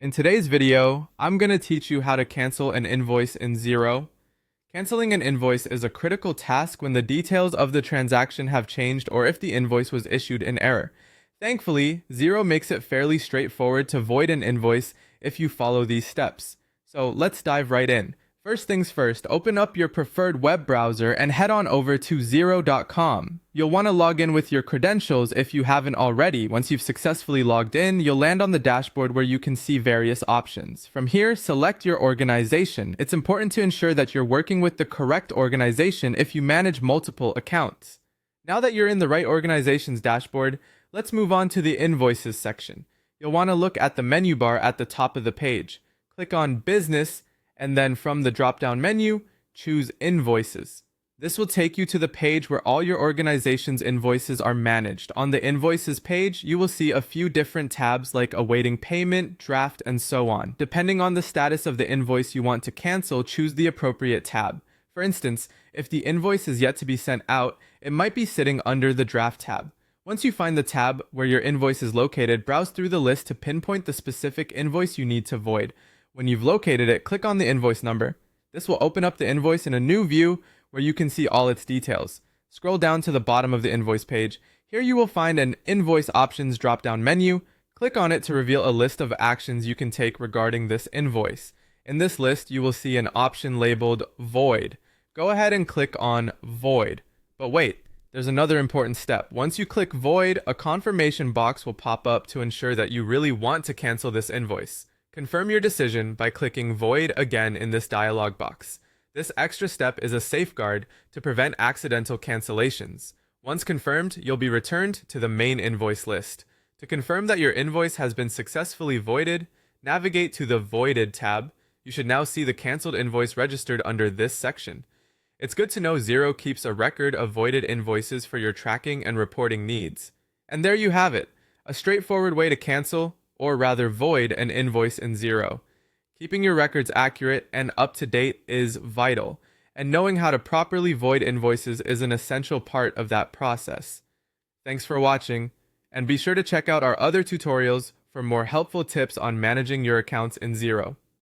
In today's video, I'm going to teach you how to cancel an invoice in Xero. Canceling an invoice is a critical task when the details of the transaction have changed or if the invoice was issued in error. Thankfully, Xero makes it fairly straightforward to void an invoice if you follow these steps. So let's dive right in. First things first, open up your preferred web browser and head on over to Xero.com. You'll want to log in with your credentials if you haven't already. Once you've successfully logged in, you'll land on the dashboard where you can see various options. From here, select your organization. It's important to ensure that you're working with the correct organization if you manage multiple accounts. Now that you're in the right organization's dashboard, let's move on to the Invoices section. You'll want to look at the menu bar at the top of the page. Click on Business, and then from the drop-down menu, choose Invoices. This will take you to the page where all your organization's invoices are managed. On the Invoices page, you will see a few different tabs like Awaiting Payment, Draft, and so on. Depending on the status of the invoice you want to cancel, choose the appropriate tab. For instance, if the invoice is yet to be sent out, it might be sitting under the Draft tab. Once you find the tab where your invoice is located, browse through the list to pinpoint the specific invoice you need to void. When you've located it, click on the invoice number. This will open up the invoice in a new view where you can see all its details. Scroll down to the bottom of the invoice page. Here you will find an Invoice Options drop-down menu. Click on it to reveal a list of actions you can take regarding this invoice. In this list, you will see an option labeled Void. Go ahead and click on Void. But wait, there's another important step. Once you click Void, a confirmation box will pop up to ensure that you really want to cancel this invoice. Confirm your decision by clicking Void again in this dialog box. This extra step is a safeguard to prevent accidental cancellations. Once confirmed, you'll be returned to the main invoice list. To confirm that your invoice has been successfully voided, navigate to the Voided tab. You should now see the canceled invoice registered under this section. It's good to know Xero keeps a record of voided invoices for your tracking and reporting needs. And there you have it, a straightforward way to cancel, or rather void, an invoice in Xero. Keeping your records accurate and up to date is vital, and knowing how to properly void invoices is an essential part of that process. Thanks for watching, and be sure to check out our other tutorials for more helpful tips on managing your accounts in Xero.